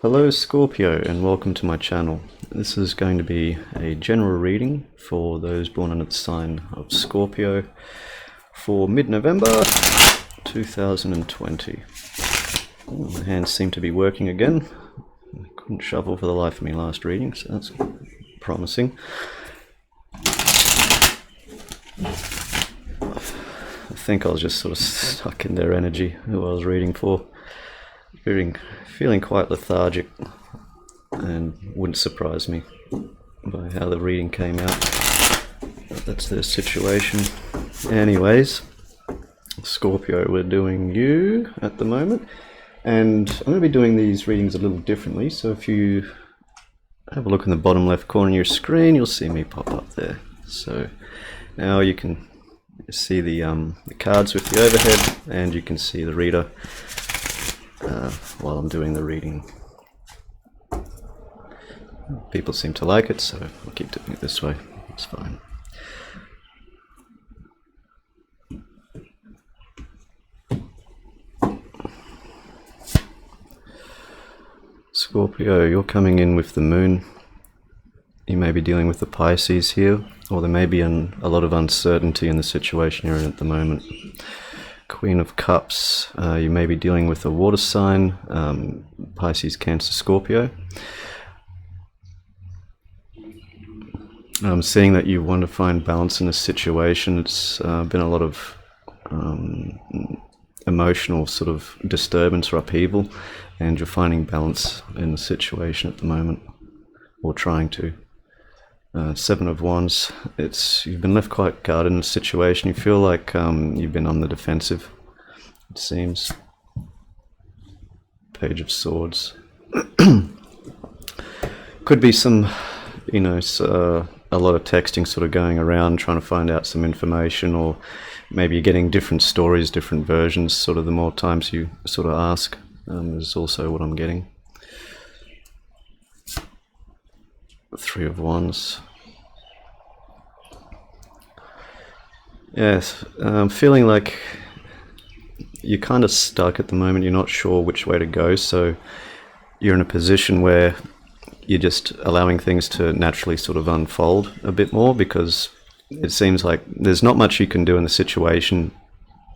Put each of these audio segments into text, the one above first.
Hello Scorpio, and welcome to my channel. This is going to be a general reading for those born under the sign of Scorpio for mid-November 2020. My hands seem to be working again. I couldn't shuffle for the life of me last reading, so that's promising. I think I was just sort of stuck in their energy who I was reading for. Feeling quite lethargic, and wouldn't surprise me by how the reading came out. But that's their situation. Anyways, Scorpio, we're doing you at the moment, and I'm going to be doing these readings a little differently. So if you have a look in the bottom left corner of your screen, you'll see me pop up there. So now you can see the cards with the overhead, and you can see the reader while I'm doing the reading. People seem to like it, so I'll keep doing it this way. It's fine. Scorpio, you're coming in with the moon. You may be dealing with the Pisces here, or there may be a lot of uncertainty in the situation you're in at the moment. Queen of Cups, you may be dealing with a water sign, Pisces, Cancer, Scorpio. I'm seeing that you want to find balance in a situation. It's been a lot of emotional sort of disturbance or upheaval, and you're finding balance in the situation at the moment, or trying to. Seven of Wands, you've been left quite guarded in a situation. You feel like you've been on the defensive, it seems. Page of Swords. Could be some, a lot of texting sort of going around, trying to find out some information, or maybe you're getting different stories, different versions, sort of the more times you sort of ask, is also what I'm getting. Three of Wands. Yes, I'm feeling like you're kind of stuck at the moment. You're not sure which way to go, so you're in a position where you're just allowing things to naturally sort of unfold a bit more, because it seems like there's not much you can do in the situation,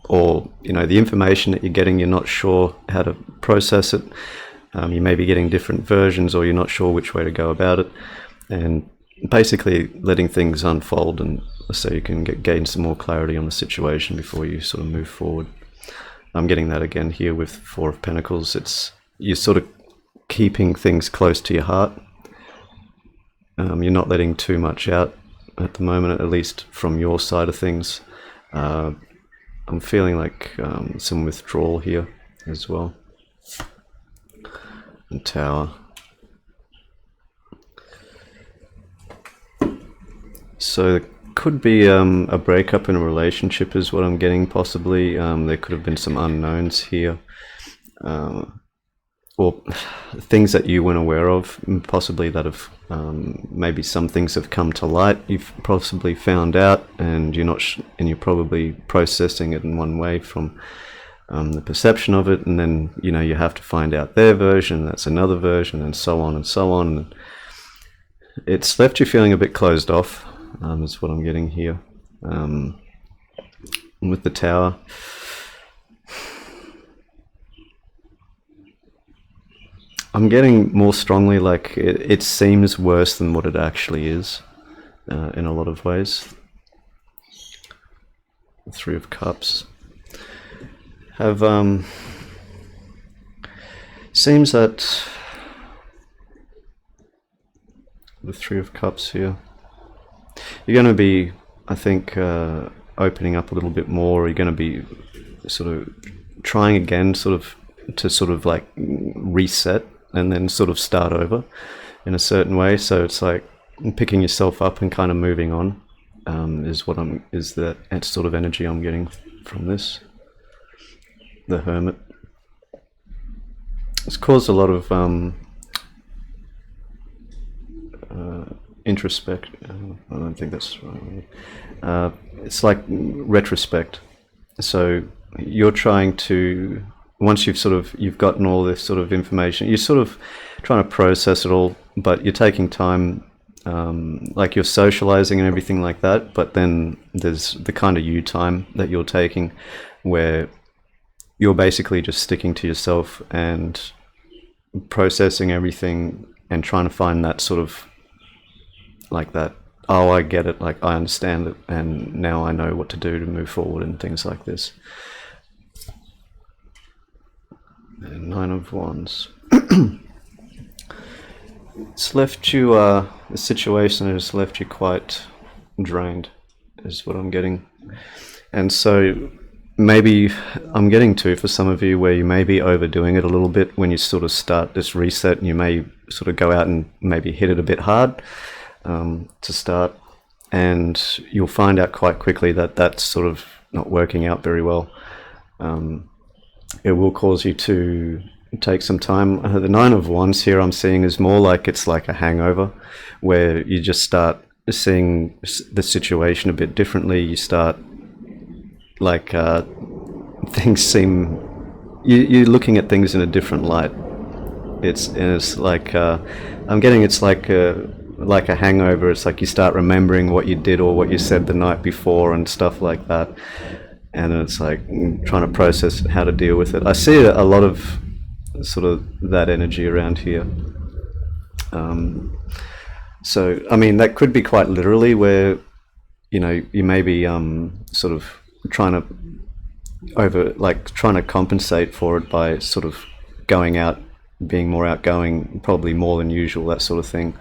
or the information that you're getting, you're not sure how to process it. You may be getting different versions, or you're not sure which way to go about it, and basically letting things unfold, and so you can gain some more clarity on the situation before you sort of move forward. I'm getting that again here with Four of Pentacles. You're sort of keeping things close to your heart. You're not letting too much out at the moment, at least from your side of things. I'm feeling like some withdrawal here as well. And Tower. So there could be a breakup in a relationship is what I'm getting, possibly. There could have been some unknowns here, or things that you weren't aware of, possibly that have, maybe some things have come to light, you've possibly found out, and you're probably processing it in one way from the perception of it, and then you have to find out their version, that's another version, and so on and so on. And it's left you feeling a bit closed off. Is what I'm getting here. With the Tower, I'm getting more strongly like it seems worse than what it actually is, in a lot of ways. The Three of Cups seems that the Three of Cups here, you're going to be, I think, opening up a little bit more. You're going to be sort of trying again, to like reset and then sort of start over in a certain way. So it's like picking yourself up and kind of moving on, is that sort of energy I'm getting from this. The Hermit. It's caused a lot of introspect. I don't think that's right. It's like retrospect. So you're trying to, once you've gotten all this sort of information, you're sort of trying to process it all, but you're taking time, like you're socializing and everything like that, but then there's the kind of you time that you're taking where you're basically just sticking to yourself and processing everything and trying to find that sort of like that, oh, I get it, like I understand it, and now I know what to do to move forward and things like this. And 9 of Wands. It's left you, the situation has left you quite drained, is what I'm getting. And so maybe I'm getting to, for some of you, where you may be overdoing it a little bit when you sort of start this reset, and you may sort of go out and maybe hit it a bit hard to start, and you'll find out quite quickly that that's sort of not working out very well. It will cause you to take some time. The 9 of Wands here I'm seeing is more like it's like a hangover, where you just start seeing the situation a bit differently. You start like things seem, you're looking at things in a different light. It's like I'm getting, it's like a hangover. It's like you start remembering what you did or what you said the night before and stuff like that, and it's like trying to process how to deal with it. I see a lot of sort of that energy around here. So I mean, that could be quite literally where, you know, you may be sort of trying to compensate for it by sort of going out, being more outgoing, probably more than usual, that sort of thing.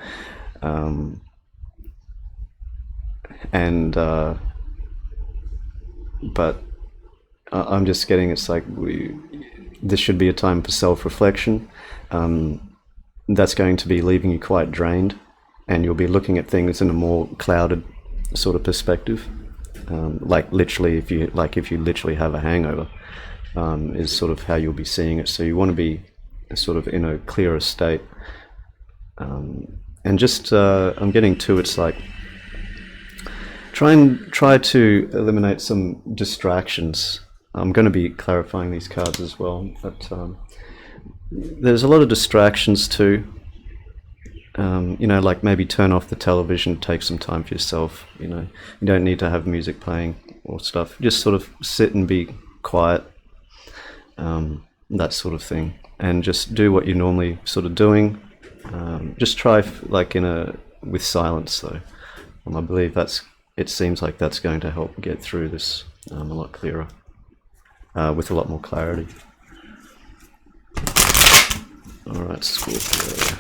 But I'm just getting, it's like this should be a time for self-reflection. That's going to be leaving you quite drained, and you'll be looking at things in a more clouded sort of perspective. Like literally, if you literally have a hangover, is sort of how you'll be seeing it. So you want to be sort of in a clearer state. And just I'm getting to, it's like try to eliminate some distractions. I'm going to be clarifying these cards as well, but there's a lot of distractions too. You know, like maybe turn off the television, take some time for yourself. You know, you don't need to have music playing or stuff. Just sort of sit and be quiet, that sort of thing, and just do what you're normally sort of doing. Just try with silence though. I believe it seems like that's going to help get through this a lot clearer, with a lot more clarity. All right, Scorpio.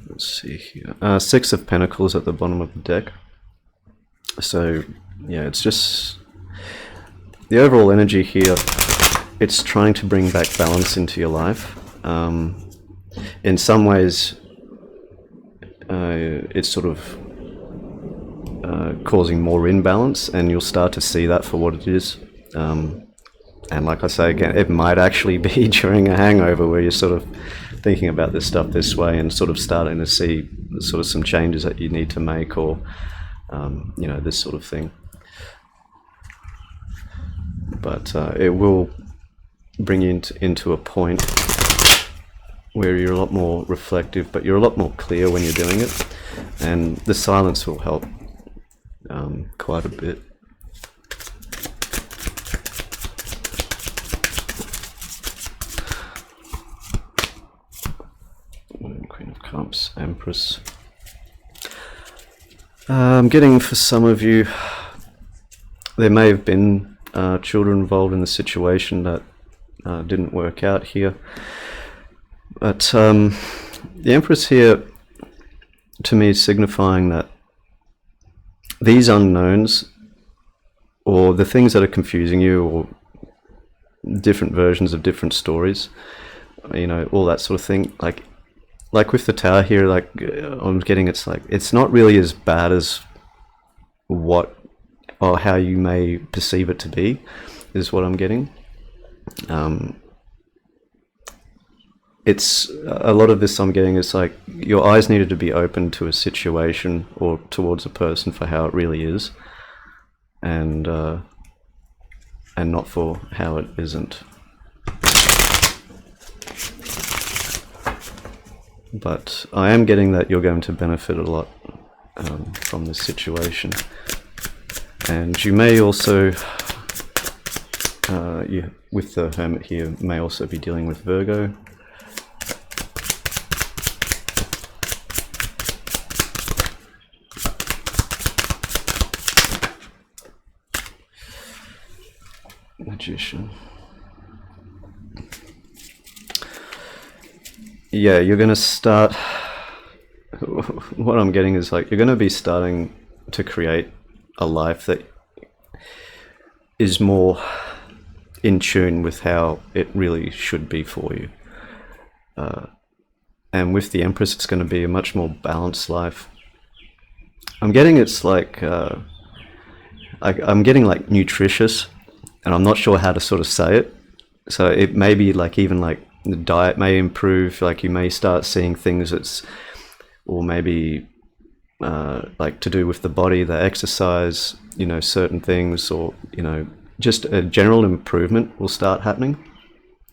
Let's see here. 6 of Pentacles at the bottom of the deck. So yeah, it's just the overall energy here. It's trying to bring back balance into your life. In some ways, it's sort of causing more imbalance, and you'll start to see that for what it is. And like I say again, it might actually be during a hangover where you're sort of thinking about this stuff this way and sort of starting to see sort of some changes that you need to make, or you know, this sort of thing. But it will bring you into a point where you're a lot more reflective, but you're a lot more clear when you're doing it, and the silence will help quite a bit. Queen of Cups, Empress. I'm getting, for some of you, there may have been children involved in the situation that didn't work out here. But the Empress here, to me, is signifying that these unknowns, or the things that are confusing you, or different versions of different stories, you know, all that sort of thing, like with the Tower here, like I'm getting, it's like it's not really as bad as what or how you may perceive it to be, is what I'm getting. It's a lot of this I'm getting is like your eyes needed to be open to a situation or towards a person for how it really is, and not for how it isn't. but I am getting that you're going to benefit a lot from this situation. And you may also, with the Hermit here, may also be dealing with Virgo. Magician. Yeah, you're going to start, what I'm getting is like, you're going to be starting to create a life that is more in tune with how it really should be for you. And with the Empress, it's going to be a much more balanced life. I'm getting it's like, I'm getting like nutritious, and I'm not sure how to sort of say it. So it may be like, even like the diet may improve, like you may start seeing things that's, or maybe like to do with the body, the exercise, you know, certain things, or, you know, just a general improvement will start happening.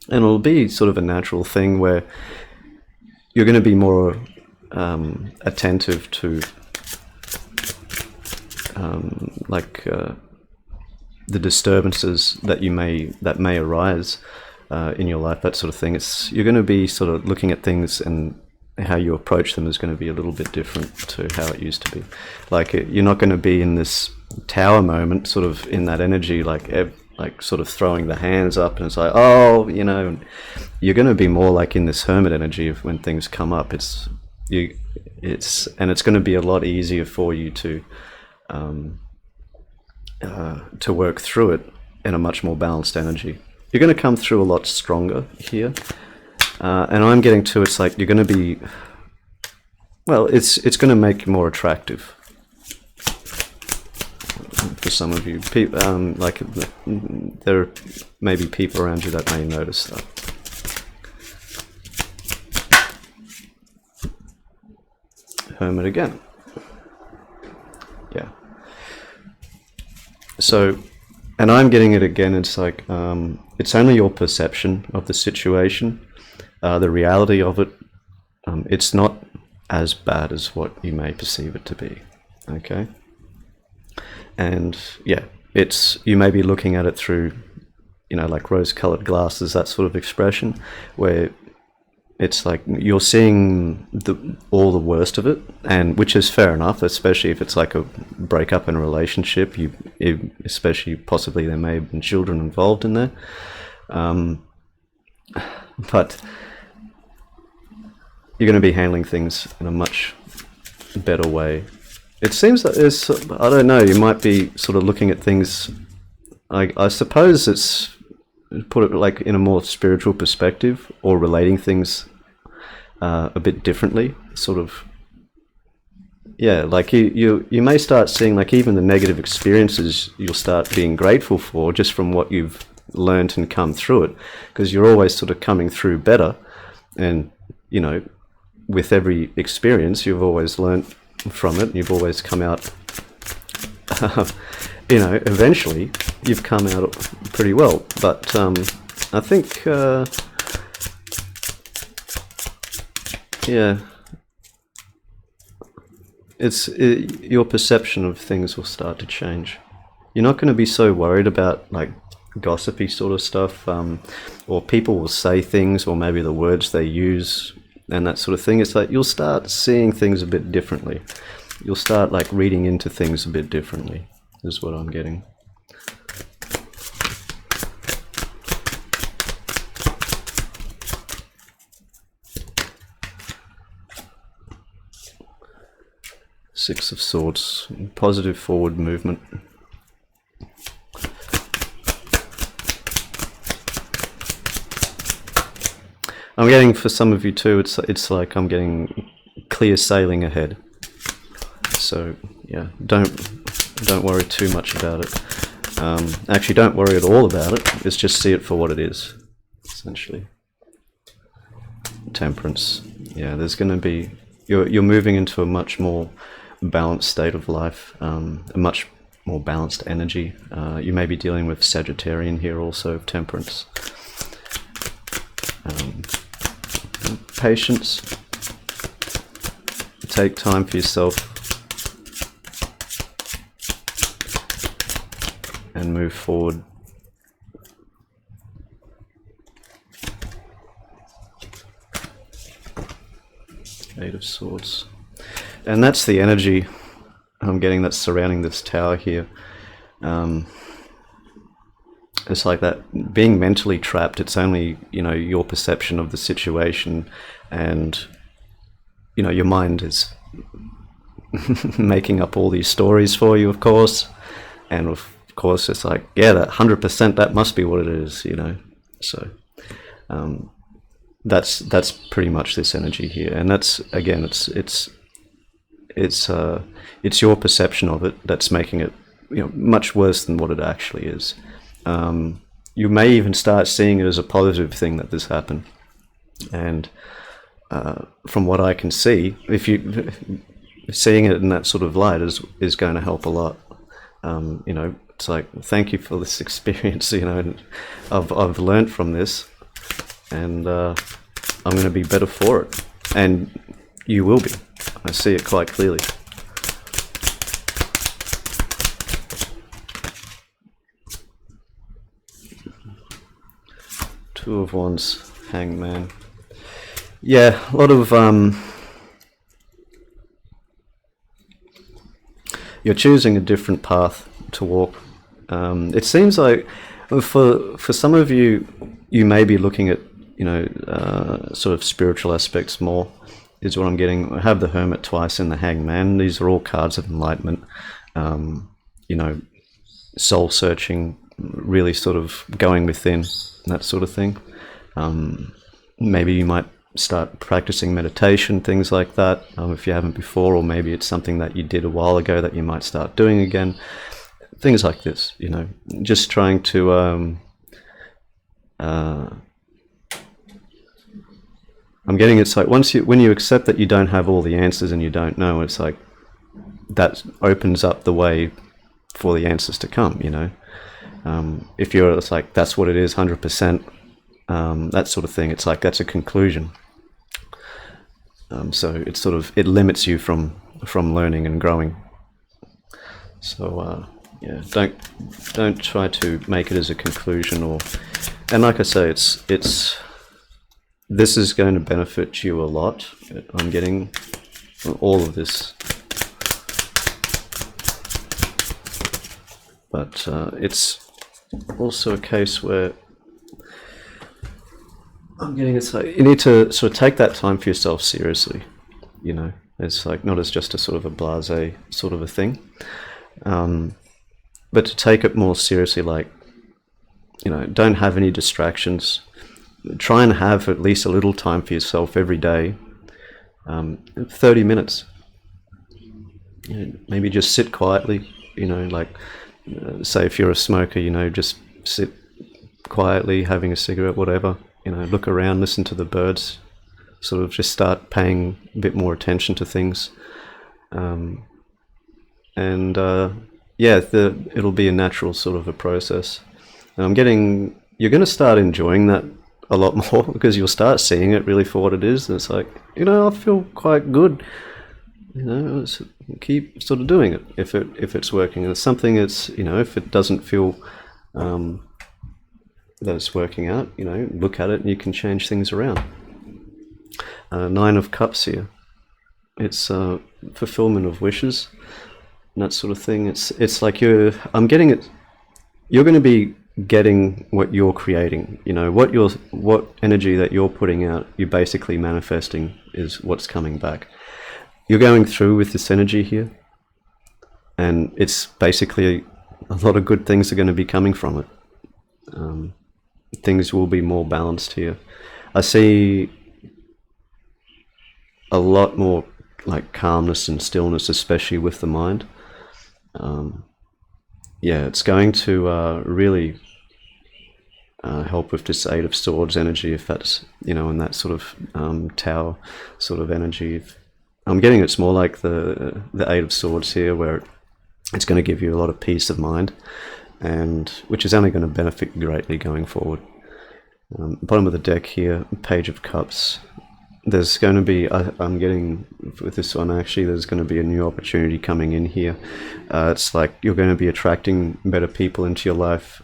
And it'll be sort of a natural thing where you're going to be more attentive to the disturbances that may arise in your life, that sort of thing. You're going to be sort of looking at things, and how you approach them is going to be a little bit different to how it used to be. Like you're not going to be in this tower moment, sort of in that energy, like sort of throwing the hands up, and it's like, oh, you know. You're going to be more like in this Hermit energy of when things come up. It's going to be a lot easier for you to work through it in a much more balanced energy. You're going to come through a lot stronger here, and I'm getting to, it's like you're going to be, well, it's going to make you more attractive for some of you. Like there may be people around you that may notice that. Hermit again. Yeah. So, and I'm getting it again, it's like, it's only your perception of the situation, the reality of it. It's not as bad as what you may perceive it to be, okay? And yeah, you may be looking at it through, you know, like rose-colored glasses, that sort of expression, where it's like you're seeing all the worst of it, and which is fair enough, especially if it's like a breakup in a relationship. Especially possibly there may have been children involved in there, but you're going to be handling things in a much better way. It seems that I don't know, you might be sort of looking at things, I suppose it's, put it like in a more spiritual perspective, or relating things a bit differently, sort of. Yeah, like you may start seeing, like, even the negative experiences you'll start being grateful for, just from what you've learned and come through it, because you're always sort of coming through better, and, you know, with every experience you've always learned from it, and you've always come out you know, eventually you've come out pretty well. But I think yeah, your perception of things will start to change. You're not going to be so worried about like gossipy sort of stuff, or people will say things, or maybe the words they use and that sort of thing. It's like you'll start seeing things a bit differently. You'll start like reading into things a bit differently, is what I'm getting. Six of Swords, positive forward movement. I'm getting, for some of you too, it's like I'm getting clear sailing ahead. So yeah, don't worry too much about it. Actually, don't worry at all about it. It's just see it for what it is, essentially. Temperance. Yeah, there's going to be, you're moving into a much more balanced state of life, a much more balanced energy. You may be dealing with Sagittarian here also, of Temperance. Patience. take time for yourself and move forward. Eight of Swords. And that's the energy I'm getting that's surrounding this tower here. It's like that, being mentally trapped, it's only, you know, your perception of the situation, and, you know, your mind is making up all these stories for you, of course. And of course, it's like, yeah, that 100%, that must be what it is, you know. So that's pretty much this energy here, and that's, again, it's your perception of it that's making it, you know, much worse than what it actually is. You may even start seeing it as a positive thing that this happened, and from what I can see, if you seeing it in that sort of light is going to help a lot. You know, it's like, thank you for this experience. You know, and I've learned from this, and I'm going to be better for it, and you will be. I see it quite clearly. Two of Wands, Hangman. Yeah, a lot of you're choosing a different path to walk. It seems like for some of you, you may be looking at, you know, sort of spiritual aspects more, is what I'm getting. I have the Hermit twice and the Hangman. These are all cards of enlightenment. You know, soul searching, really sort of going within, that sort of thing. Maybe you might start practicing meditation, things like that, if you haven't before, or maybe it's something that you did a while ago that you might start doing again. Things like this, you know, just trying to I'm getting, it's like when you accept that you don't have all the answers and you don't know, it's like that opens up the way for the answers to come, you know. If you're, it's like, that's what it is, 100%, that sort of thing, it's like, that's a conclusion. So it's sort of, it limits you from learning and growing. So yeah, don't try to make it as a conclusion, or, and like I say, it's this is going to benefit you a lot. I'm getting all of this, but it's also a case where I'm getting, it's like, you need to sort of take that time for yourself seriously, you know. It's like, not as just a sort of a blasé sort of a thing, but to take it more seriously, like, you know, don't have any distractions. Try and have at least a little time for yourself every day, 30 minutes. You know, maybe just sit quietly, you know, like, say if you're a smoker, you know, just sit quietly, having a cigarette, whatever, you know, look around, listen to the birds, sort of just start paying a bit more attention to things. Yeah, it'll be a natural sort of a process. And I'm getting, you're going to start enjoying that a lot more, because you'll start seeing it really for what it is. And it's like, you know, I feel quite good, you know, keep sort of doing it if it's working. And it's something that's, you know, if it doesn't feel that it's working out, you know, look at it and you can change things around. Nine of Cups here. It's fulfillment of wishes and that sort of thing. It's like I'm getting it. You're going to be getting what you're creating. You know, what energy that you're putting out, you're basically manifesting is what's coming back. You're going through with this energy here, and it's basically a lot of good things are going to be coming from it. Things will be more balanced here. I see a lot more like calmness and stillness, especially with the mind. Yeah, it's going to really help with this Eight of Swords energy, if that's, you know, in that sort of Tower sort of energy. I'm getting it's more like the Eight of Swords here, where it's going to give you a lot of peace of mind, and which is only going to benefit you greatly going forward. Bottom of the deck here, Page of Cups, there's going to be, I'm getting with this one actually, there's going to be a new opportunity coming in here. It's like you're going to be attracting better people into your life.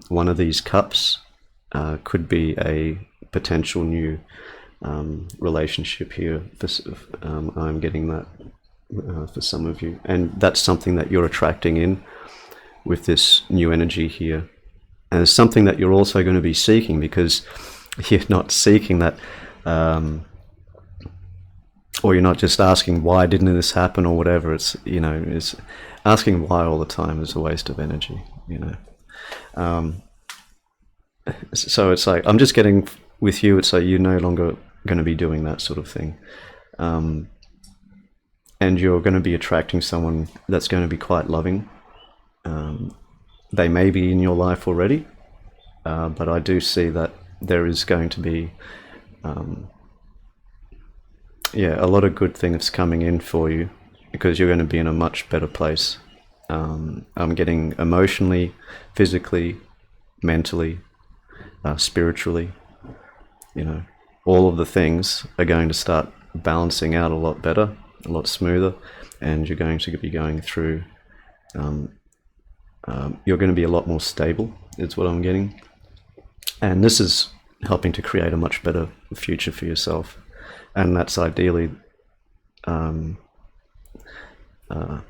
One of these cups could be a potential new relationship here. I'm getting that for some of you, and that's something that you're attracting in with this new energy here. And it's something that you're also going to be seeking, because you're not seeking that, or you're not just asking why didn't this happen or whatever. It's, you know, it's asking why all the time is a waste of energy, you know. So it's like, I'm just getting with you, it's like you're no longer going to be doing that sort of thing. And you're going to be attracting someone that's going to be quite loving. They may be in your life already, but I do see that there is going to be a lot of good things coming in for you, because you're going to be in a much better place. I'm getting emotionally, physically, mentally, spiritually, you know, all of the things are going to start balancing out a lot better, a lot smoother, and you're going to be going through, you're going to be a lot more stable, is what I'm getting. And this is helping to create a much better future for yourself. And that's ideally,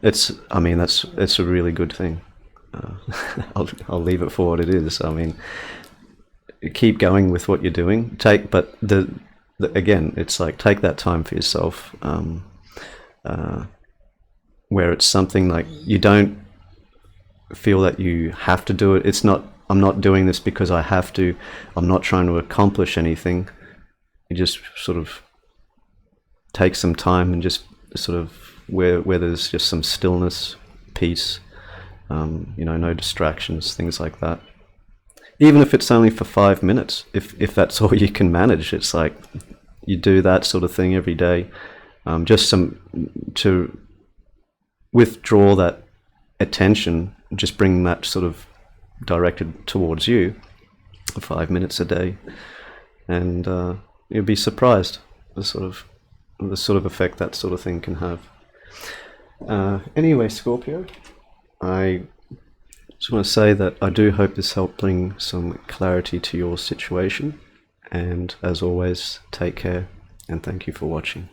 it's a really good thing. I'll leave it for what it is. I mean, keep going with what you're doing. But again, it's like, take that time for yourself, where it's something like you don't feel that you have to do it. It's not, I'm not doing this because I have to. I'm not trying to accomplish anything. You just sort of take some time and just sort of where there's just some stillness, peace, you know, no distractions, things like that. Even if it's only for 5 minutes, if that's all you can manage, it's like you do that sort of thing every day, just to withdraw that attention, just bring that sort of directed towards you for 5 minutes a day, and you'll be surprised the sort of effect that sort of thing can have. Anyway, Scorpio, I just want to say that I do hope this helped bring some clarity to your situation, and as always, take care and thank you for watching.